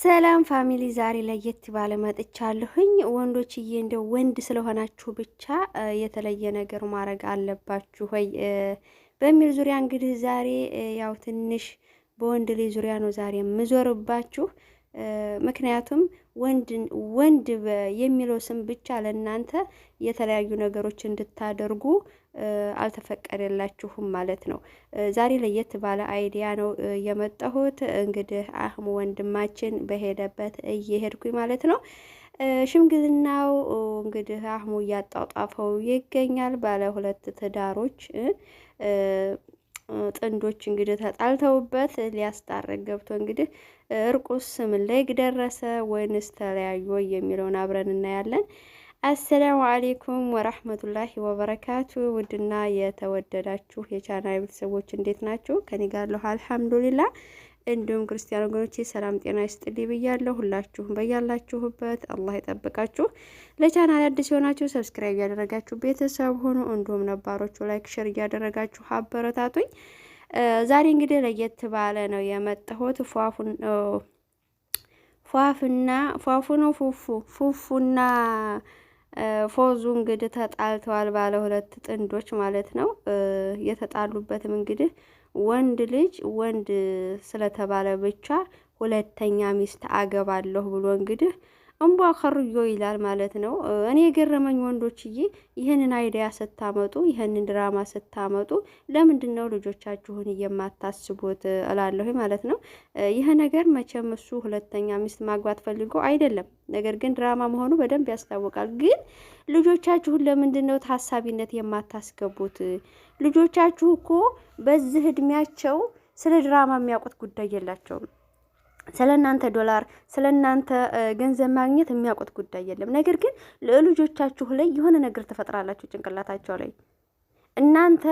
ሰላም ፋሚሊ ዛሬ ለየት ባለ መጥቻለሁኝ። ወንዶችዬ እንደው ወንድ ስለሆናችሁ ብቻ የተለየ ነገር ማድረግ አለባችሁ ወይ በሚል ዙሪያ እንግዲህ ዛሬ ያው ትንሽ በወንድ ልጅ ዙሪያ ነው ዛሬ የምዞርባችሁ። ምክንያቱም ወንድ የሚለው ስም ብቻ ለእናንተ የተለያዩ ነገሮች እንድታደርጉ አልተፈቀደላችሁም ማለት ነው። ዛሬ ለየት ባለ አይዲያ ነው የመጣሁት። እንግዲህ አህሙ ወንድማችን በሄደበት እየሄድኩኝ ማለት ነው። ሽምግልናው እንግዲህ አህሙ እያጣጣፈው ይገኛል። ባለ ሁለት ትዳሮች ጥንዶች እንግዲህ ተጣልተውበት ሊያስታርቅ ገብቶ እንግዲህ እርቁስ ምን ላይ ደረሰ ወይንስ ተለያዩ የሚለውን አብረን እናያለን። አሰላሙ አሌይኩም ወራህመቱላሂ ወበረካቱ። ውድና የተወደዳችሁ የቻናል ቤተሰቦች እንዴት ናችሁ? ከኔ ጋር አለሁ አልሐምዱሊላህ። እንዲሁም ክርስቲያን ወገኖቼ ሰላም ጤና ይስጥልኝ ብያለሁ። ሁላችሁም በያላችሁበት አላህ ይጠብቃችሁ። ለቻናል አዲስ የሆናችሁ ሰብስክራይብ እያደረጋችሁ ቤተሰብ ሆኑ። እንዲሁም ነባሮቹ ላይክ ሼር እያደረጋችሁ አበረታቱኝ። ዛሬ እንግዲህ ለየት ባለ ነው የመጣሁት። ፉፉና ፎዙ እንግዲህ ተጣልተዋል። ባለ ሁለት ጥንዶች ማለት ነው። የተጣሉበትም እንግዲህ ወንድ ስለተባለ ብቻ ሁለተኛ ሚስት አገባለሁ ብሎ እንግዲህ እንቧ ከርዮ ይላል ማለት ነው። እኔ የገረመኝ ወንዶችዬ ይህንን አይዲያ ስታመጡ፣ ይህንን ድራማ ስታመጡ ለምንድን ነው ልጆቻችሁን የማታስቡት እላለሁ ማለት ነው። ይህ ነገር መቼም እሱ ሁለተኛ ሚስት ማግባት ፈልጎ አይደለም። ነገር ግን ድራማ መሆኑ በደንብ ያስታውቃል። ግን ልጆቻችሁን ለምንድን ነው ታሳቢነት የማታስገቡት? ልጆቻችሁ እኮ በዚህ እድሜያቸው ስለ ድራማ የሚያውቁት ጉዳይ የላቸውም። ስለ እናንተ ዶላር፣ ስለ እናንተ ገንዘብ ማግኘት የሚያውቁት ጉዳይ የለም። ነገር ግን ለልጆቻችሁ ላይ የሆነ ነገር ትፈጥራላችሁ ጭንቅላታቸው ላይ። እናንተ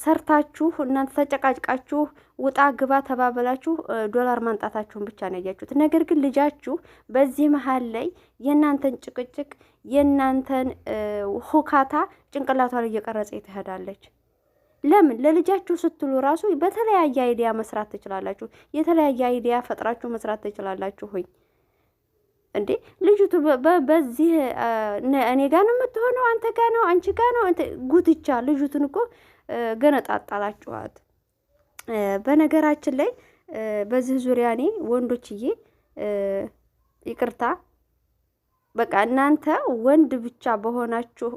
ሰርታችሁ፣ እናንተ ተጨቃጭቃችሁ፣ ውጣ ግባ ተባበላችሁ ዶላር ማንጣታችሁን ብቻ ነው ያያችሁት። ነገር ግን ልጃችሁ በዚህ መሀል ላይ የእናንተን ጭቅጭቅ፣ የእናንተን ሁካታ ጭንቅላቷ ላይ እየቀረጸ ትሄዳለች። ለምን? ለልጃችሁ ስትሉ ራሱ በተለያየ አይዲያ መስራት ትችላላችሁ። የተለያየ አይዲያ ፈጥራችሁ መስራት ትችላላችሁ። ሆይ እንዴ ልጅቱ በዚህ እኔ ጋር ነው የምትሆነው፣ አንተ ጋር ነው፣ አንቺ ጋር ነው ጉትቻ። ልጅቱን እኮ ገነጣጣላችኋት። በነገራችን ላይ በዚህ ዙሪያ እኔ ወንዶችዬ ይቅርታ፣ በቃ እናንተ ወንድ ብቻ በሆናችሁ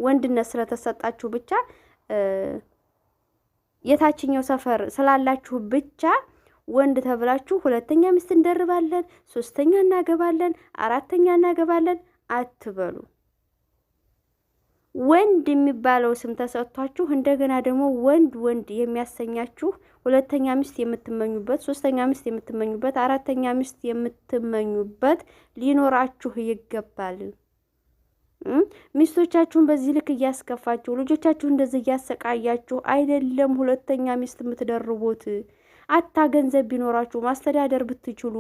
ወንድነት ስለተሰጣችሁ ብቻ የታችኛው ሰፈር ስላላችሁ ብቻ ወንድ ተብላችሁ ሁለተኛ ሚስት እንደርባለን፣ ሶስተኛ እናገባለን፣ አራተኛ እናገባለን አትበሉ። ወንድ የሚባለው ስም ተሰጥቷችሁ እንደገና ደግሞ ወንድ የሚያሰኛችሁ ሁለተኛ ሚስት የምትመኙበት፣ ሶስተኛ ሚስት የምትመኙበት፣ አራተኛ ሚስት የምትመኙበት ሊኖራችሁ ይገባል። ሚስቶቻችሁን በዚህ ልክ እያስከፋችሁ፣ ልጆቻችሁ እንደዚህ እያሰቃያችሁ አይደለም ሁለተኛ ሚስት የምትደርቡት። አታ ገንዘብ ቢኖራችሁ ማስተዳደር ብትችሉ፣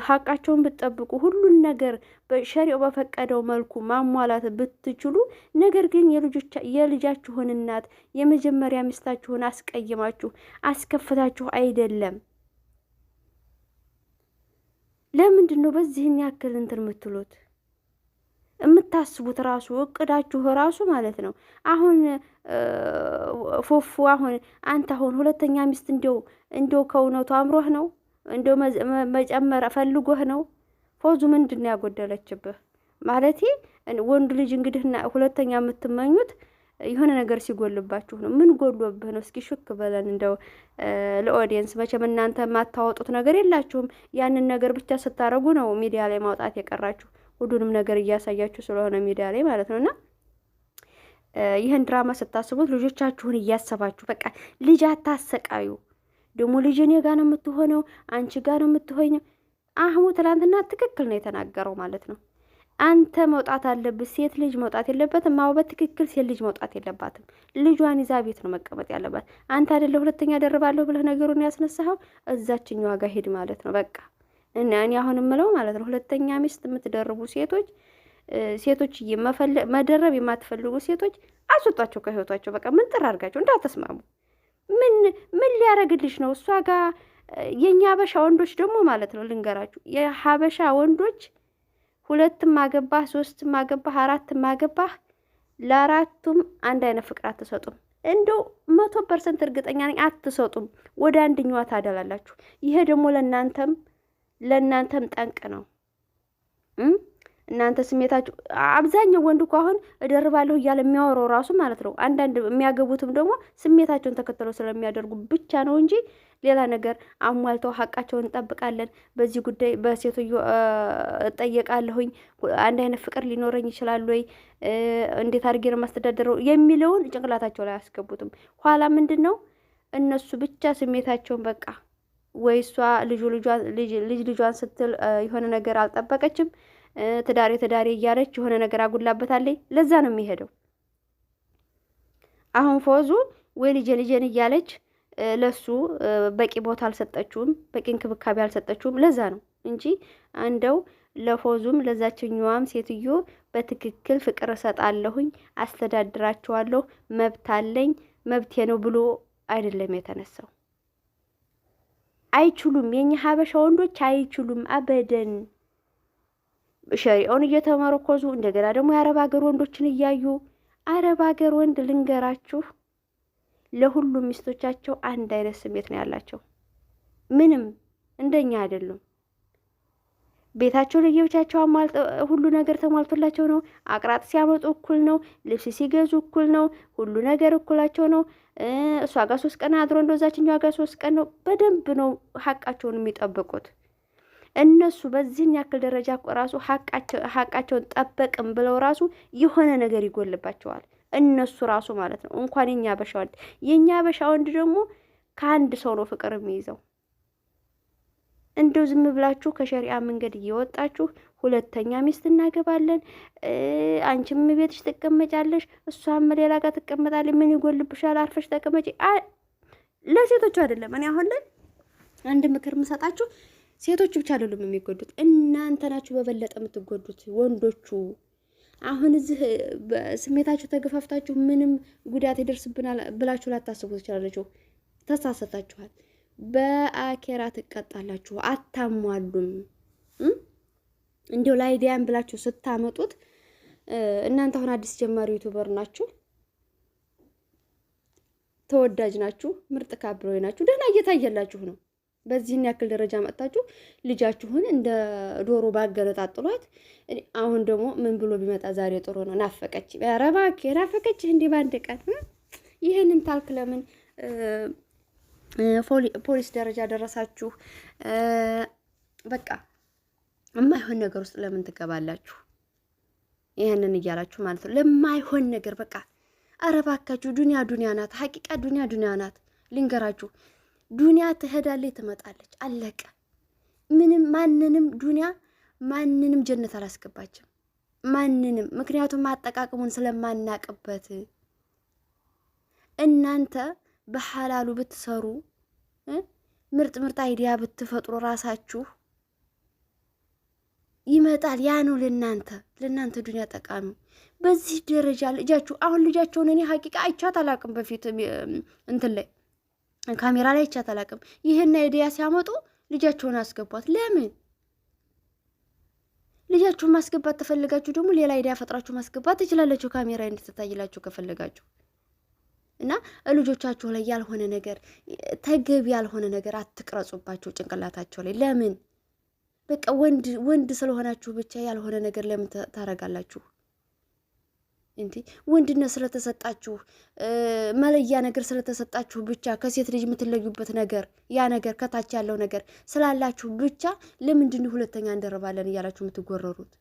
ሀቃቸውን ብትጠብቁ፣ ሁሉን ነገር በሸሪው በፈቀደው መልኩ ማሟላት ብትችሉ፣ ነገር ግን የልጃችሁን እናት የመጀመሪያ ሚስታችሁን አስቀይማችሁ አስከፍታችሁ አይደለም። ለምንድን ነው በዚህን ያክል እንትን የምትሉት? የምታስቡት ራሱ እቅዳችሁ ራሱ ማለት ነው። አሁን ፎፉ አሁን አንተ አሁን ሁለተኛ ሚስት እንደው ከእውነቱ አምሮህ ነው? እንደው መጨመር ፈልጎህ ነው? ፎዙ ምንድን ነው ያጎደለችብህ? ማለቴ ወንድ ልጅ እንግዲህ ሁለተኛ የምትመኙት የሆነ ነገር ሲጎልባችሁ ነው። ምን ጎሎብህ ነው? እስኪ ሹክ በለን እንደው ለኦዲየንስ። መቼም እናንተ የማታወጡት ነገር የላችሁም። ያንን ነገር ብቻ ስታረጉ ነው ሚዲያ ላይ ማውጣት የቀራችሁ። ሁሉንም ነገር እያሳያችሁ ስለሆነ ሚዲያ ላይ ማለት ነውና ይህን ድራማ ስታስቡት ልጆቻችሁን እያሰባችሁ በቃ ልጅ አታሰቃዩ። ደግሞ ልጅ እኔ ጋር ነው የምትሆነው፣ አንቺ ጋር ነው የምትሆነው። አህሙ ትላንትና ትክክል ነው የተናገረው ማለት ነው። አንተ መውጣት አለብህ፣ ሴት ልጅ መውጣት የለበትም። አዎ በትክክል ሴት ልጅ መውጣት የለባትም። ልጇን ይዛ ቤት ነው መቀመጥ ያለባት። አንተ አይደለ ሁለተኛ ደርባለሁ ብለህ ነገሩን ያስነሳኸው፣ እዛችኛዋ ጋር ሂድ ማለት ነው በቃ። እና እኔ አሁን የምለው ማለት ነው ሁለተኛ ሚስት የምትደርቡ ሴቶች መደረብ የማትፈልጉ ሴቶች አስወጧቸው ከህይወታቸው። በቃ ምን ጥር አድርጋቸው እንዳትስማሙ። ምን ሊያረግልሽ ነው? እሷ ጋር የኛ ሀበሻ ወንዶች ደግሞ ማለት ነው ልንገራችሁ፣ የሀበሻ ወንዶች 2 አገባህ 3 አገባህ 4 አገባህ ለአራቱም አንድ አይነት ፍቅር አትሰጡም። እንደው 100% እርግጠኛ ነኝ አትሰጡም። ወደ አንደኛዋ ታደላላችሁ። ይሄ ደግሞ ለእናንተም ጠንቅ ነው። እናንተ ስሜታችሁ አብዛኛው ወንድ እኮ አሁን እደርባለሁ እያለ የሚያወራው ራሱ ማለት ነው። አንዳንድ የሚያገቡትም ደግሞ ስሜታቸውን ተከትለው ስለሚያደርጉ ብቻ ነው እንጂ ሌላ ነገር አሟልተው ሀቃቸውን እንጠብቃለን፣ በዚህ ጉዳይ በሴትዮ እጠየቃለሁኝ፣ አንድ አይነት ፍቅር ሊኖረኝ ይችላል ወይ፣ እንዴት አድርጌ ነው ማስተዳደረው የሚለውን ጭንቅላታቸው ላይ አያስገቡትም። ኋላ ምንድን ነው እነሱ ብቻ ስሜታቸውን በቃ ወይ እሷ ልጇን ስትል የሆነ ነገር አልጠበቀችም፣ ትዳሬ እያለች የሆነ ነገር አጉላበታለች። ለዛ ነው የሚሄደው። አሁን ፎዙ ወይ ልጄን እያለች ለሱ በቂ ቦታ አልሰጠችውም፣ በቂ እንክብካቤ አልሰጠችውም። ለዛ ነው እንጂ እንደው ለፎዙም ለዛችኛዋም ሴትዮ በትክክል ፍቅር እሰጣለሁኝ፣ አስተዳድራቸዋለሁ፣ መብት አለኝ፣ መብቴ ነው ብሎ አይደለም የተነሳው። አይችሉም። የኛ ሀበሻ ወንዶች አይችሉም አበደን። ሸሪዖን እየተመረኮዙ እንደገና ደግሞ የአረብ ሀገር ወንዶችን እያዩ አረብ ሀገር ወንድ ልንገራችሁ ለሁሉም ሚስቶቻቸው አንድ አይነት ስሜት ነው ያላቸው። ምንም እንደኛ አይደሉም። ቤታቸው ለየብቻቸው ሁሉ ነገር ተሟልቶላቸው ነው። አቅራጥ ሲያመጡ እኩል ነው። ልብስ ሲገዙ እኩል ነው። ሁሉ ነገር እኩላቸው ነው። እሷ ጋር 3 ቀን አድሮ እንደዛችኛዋ ጋር 3 ቀን ነው። በደንብ ነው ሀቃቸውን የሚጠብቁት። እነሱ በዚህን ያክል ደረጃ ራሱ ሀቃቸውን ጠበቅም ብለው ራሱ የሆነ ነገር ይጎልባቸዋል። እነሱ ራሱ ማለት ነው። እንኳን የኛ ሀበሻ ወንድ ደግሞ ከአንድ ሰው ነው ፍቅር የሚይዘው። እንደው ዝም ብላችሁ ከሸሪዓ መንገድ እየወጣችሁ 2ኛ ሚስት እናገባለን፣ አንቺም ቤትሽ ትቀመጫለሽ፣ እሷም ሌላ ጋር ትቀመጣለች፣ ምን ይጎልብሻል? አርፈሽ ተቀመጪ። ለሴቶቹ አይደለም። እኔ አሁን ላይ አንድ ምክር የምሰጣችሁ ሴቶቹ ብቻ አይደሉም የሚጎዱት፣ እናንተ ናችሁ በበለጠ የምትጎዱት ወንዶቹ። አሁን እዚህ ስሜታችሁ ተገፋፍታችሁ ምንም ጉዳት ይደርስብናል ብላችሁ ላታስቡ ትችላላችሁ። ተሳሰታችኋል። በአኬራ ትቀጣላችሁ። አታሟሉም። እንዲው ላይዲያን ብላችሁ ስታመጡት እናንተ አሁን አዲስ ጀማሪ ዩቲዩበር ናችሁ፣ ተወዳጅ ናችሁ፣ ምርጥ ካብሮይ ናችሁ፣ ደህና እየታየላችሁ ነው። በዚህን ያክል ደረጃ መጣችሁ ልጃችሁን እንደ ዶሮ ባገነጣጥሏት። አሁን ደግሞ ምን ብሎ ቢመጣ ዛሬ ጥሩ ነው ናፈቀች፣ ረባክ ናፈቀች እንዴ ባንድ ቀን። ይህንን ታልክ ለምን ፖሊስ ደረጃ ደረሳችሁ? በቃ የማይሆን ነገር ውስጥ ለምን ትገባላችሁ? ይህንን እያላችሁ ማለት ነው ለማይሆን ነገር በቃ አረባካችሁ። ዱንያ ናት፣ ሀቂቃ ዱንያ ናት። ልንገራችሁ ዱንያ ትሄዳለች ትመጣለች፣ አለቀ። ማንንም ጀነት አላስገባችም፣ ማንንም። ምክንያቱም አጠቃቀሙን ስለማናቅበት። እናንተ በሐላሉ ብትሰሩ ምርጥ አይዲያ ብትፈጥሩ ራሳችሁ ይመጣል። ያ ነው ለናንተ ዱንያ ጠቃሚ። በዚህ ደረጃ ልጃቸውን እኔ ሀቂቃ አይቻት አላቅም። በፊት እንትን ላይ ካሜራ ላይ አይቻት አላቅም። ይሄን አይዲያ ሲያመጡ ልጃቸውን አስገቧት። ለምን ልጃችሁን ማስገባት ተፈልጋችሁ ደግሞ ሌላ አይዲያ ፈጥራችሁ ማስገባት ትችላላችሁ፣ ካሜራ እንድትታይላችሁ ከፈለጋችሁ። እና ልጆቻችሁ ላይ ያልሆነ ነገር ተገቢ ያልሆነ ነገር አትቅረጹባቸው ጭንቅላታቸው ላይ። ለምን በቃ ወንድ ስለሆናችሁ ብቻ ያልሆነ ነገር ለምን ታረጋላችሁ? እንዴ ወንድነት ስለተሰጣችሁ መለያ ነገር ስለተሰጣችሁ ብቻ ከሴት ልጅ የምትለዩበት ነገር ያ ነገር ከታች ያለው ነገር ስላላችሁ ብቻ ለምንድን ነው 2ኛ እንደረባለን እያላችሁ የምትጎረሩት?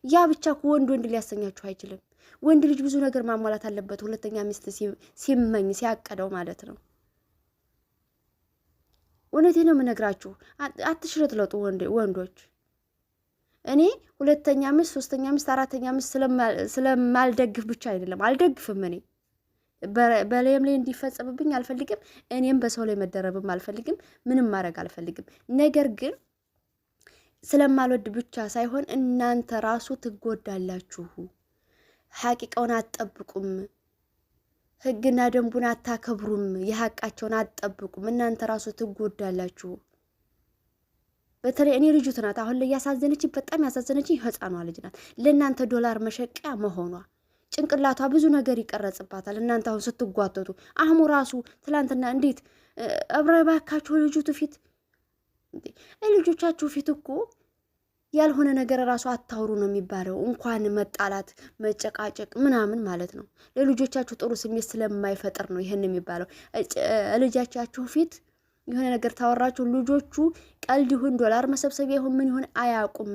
ያ ብቻ ወንድ ሊያሰኛችሁ አይችልም። ወንድ ልጅ ብዙ ነገር ማሟላት አለበት 2ኛ ሚስት ሲመኝ ሲያቀደው ማለት ነው። እውነቴን ነው የምነግራችሁ። አትሽረጥለጡ ወንዶች። እኔ 2ኛ ሚስት 3ኛ ሚስት 4ኛ ሚስት ስለማልደግፍ ብቻ አይደለም፣ አልደግፍም። እኔ በላይም ላይ እንዲፈጸምብኝ አልፈልግም። እኔም በሰው ላይ መደረብም አልፈልግም። ምንም ማድረግ አልፈልግም። ነገር ግን ስለማልወድ ብቻ ሳይሆን እናንተ ራሱ ትጎዳላችሁ። ሐቂቃውን አትጠብቁም። ህግና ደንቡን አታከብሩም፣ የሀቃቸውን አትጠብቁም። እናንተ ራሱ ትጎዳላችሁ። በተለይ እኔ ልጅቱ ናት አሁን ላይ ያሳዘነች፣ በጣም ያሳዘነች ህፃኗ ልጅ ናት። ለእናንተ ዶላር መሸቂያ መሆኗ ጭንቅላቷ ብዙ ነገር ይቀረጽባታል። እናንተ አሁን ስትጓተቱ አህሙ ራሱ ትላንትና እንዴት እባካችሁ ልጅቱ ፊት ልጆቻችሁ ፊት እኮ ያልሆነ ነገር ራሱ አታውሩ ነው የሚባለው። እንኳን መጣላት መጨቃጨቅ ምናምን ማለት ነው። ለልጆቻችሁ ጥሩ ስሜት ስለማይፈጥር ነው ይሄን የሚባለው። ልጆቻችሁ ፊት የሆነ ነገር ታወራችሁ፣ ልጆቹ ቀልድ ይሁን ዶላር መሰብሰቢያ ይሁን ምን ይሁን አያውቁም።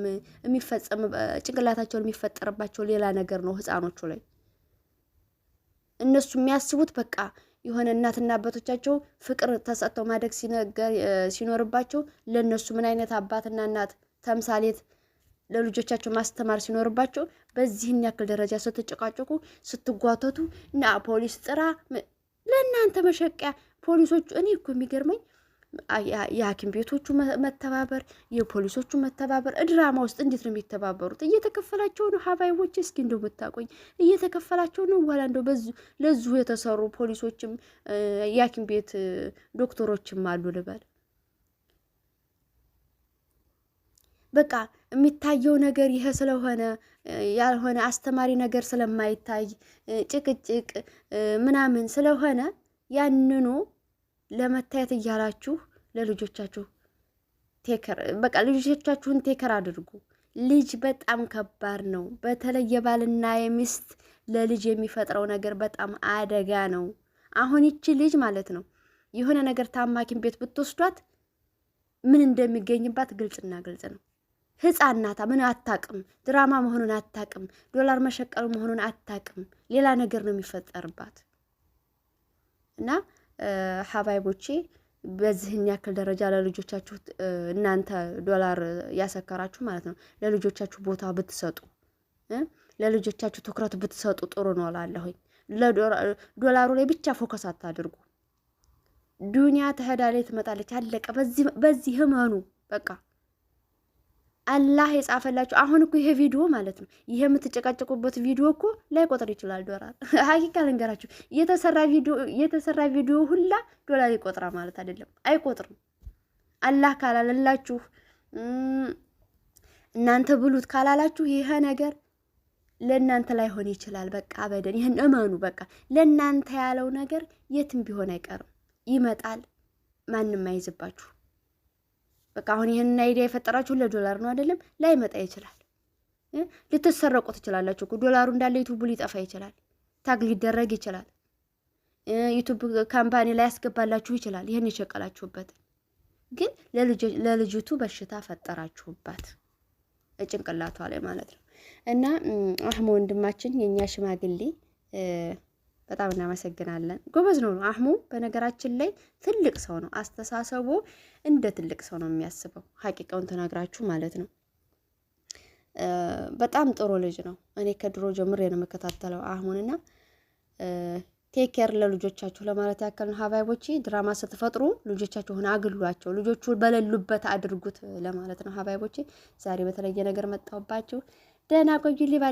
የሚፈጸም ጭንቅላታቸውን የሚፈጠርባቸው ሌላ ነገር ነው። ህፃኖቹ ላይ እነሱ የሚያስቡት በቃ የሆነ እናትና አባቶቻቸው ፍቅር ተሰጥተው ማደግ ሲኖርባቸው ለነሱ ምን አይነት አባትና እናት ተምሳሌት ለልጆቻቸው ማስተማር ሲኖርባቸው በዚህን ያክል ደረጃ ስትጨቃጨቁ ስትጓተቱ እና ፖሊስ ጥራ ለእናንተ መሸቂያ ፖሊሶቹ። እኔ እኮ የሚገርመኝ የሐኪም ቤቶቹ መተባበር፣ የፖሊሶቹ መተባበር። ድራማ ውስጥ እንዴት ነው የሚተባበሩት? እየተከፈላቸው ነው። ሀባይቦች እስኪ እንደው ብታቆኝ እየተከፈላቸው ነው። በኋላ እንደው ለዙ የተሰሩ ፖሊሶችም የሐኪም ቤት ዶክተሮችም አሉ ልበል። በቃ የሚታየው ነገር ይሄ ስለሆነ ያልሆነ አስተማሪ ነገር ስለማይታይ ጭቅጭቅ ምናምን ስለሆነ ያንኑ ለመታየት እያላችሁ ለልጆቻችሁ ቴከር በቃ ልጆቻችሁን ቴከር አድርጉ። ልጅ በጣም ከባድ ነው። በተለይ የባልና የሚስት ለልጅ የሚፈጥረው ነገር በጣም አደጋ ነው። አሁን ይቺ ልጅ ማለት ነው የሆነ ነገር ታማኪን ቤት ብትወስዷት ምን እንደሚገኝባት ግልጽና ግልጽ ነው። ህፃን ናታ፣ ምን አታቅም፣ ድራማ መሆኑን አታቅም፣ ዶላር መሸቀሉ መሆኑን አታቅም። ሌላ ነገር ነው የሚፈጠርባት እና ሀባይቦቼ በዚህን ያክል ደረጃ ለልጆቻችሁ እናንተ ዶላር ያሰከራችሁ ማለት ነው ለልጆቻችሁ ቦታ ብትሰጡ ለልጆቻችሁ ትኩረት ብትሰጡ ጥሩ ነው እላለሁኝ። ዶላሩ ላይ ብቻ ፎከስ አታድርጉ። ዱንያ ትሄዳለች ትመጣለች፣ አለቀ። በዚህ ህመኑ በቃ አላህ የጻፈላችሁ። አሁን እኮ ይሄ ቪዲዮ ማለት ነው ይሄ የምትጨቃጨቁበት ቪዲዮ እኮ ላይቆጥር ይችላል ዶላር። ሀቂቃ ልንገራችሁ የተሰራ ቪዲዮ ሁላ ዶላር ይቆጥራል ማለት አይደለም፣ አይቆጥርም። አላህ ካላለላችሁ እናንተ ብሉት ካላላችሁ ይሄ ነገር ለእናንተ ላይሆን ይችላል። በቃ አበደን፣ ይህን እመኑ። በቃ ለእናንተ ያለው ነገር የትም ቢሆን አይቀርም፣ ይመጣል። ማንም አይዝባችሁ። በቃ አሁን ይሄንን አይዲያ የፈጠራችሁ ለዶላር ነው አይደለም? ላይመጣ ይችላል። ልትሰረቁ ትችላላችሁ እኮ ዶላሩ እንዳለ ዩቲዩብ ሊጠፋ ይችላል። ታግ ሊደረግ ይችላል። ዩቲዩብ ካምፓኒ ላይ ያስገባላችሁ ይችላል። ይሄን የሸቀላችሁበት ግን ለልጅቱ በሽታ ፈጠራችሁባት ጭንቅላቷ ላይ ማለት ነው። እና አህሙ ወንድማችን የኛ ሽማግሌ በጣም እናመሰግናለን። ጎበዝ ነው አህሙ። በነገራችን ላይ ትልቅ ሰው ነው። አስተሳሰቡ እንደ ትልቅ ሰው ነው የሚያስበው። ሀቂቃውን ተናግራችሁ ማለት ነው። በጣም ጥሩ ልጅ ነው። እኔ ከድሮ ጀምሬ ነው የምከታተለው አህሙንና ቴኬር ለልጆቻችሁ ለማለት ያክል ነው። ሀባይቦቼ ድራማ ስትፈጥሩ ልጆቻችሁን አግሏቸው፣ ልጆቹ በሌሉበት አድርጉት ለማለት ነው። ሀባይቦቼ ዛሬ በተለየ ነገር መጣሁባችሁ። ደህና ቆዩልኝ።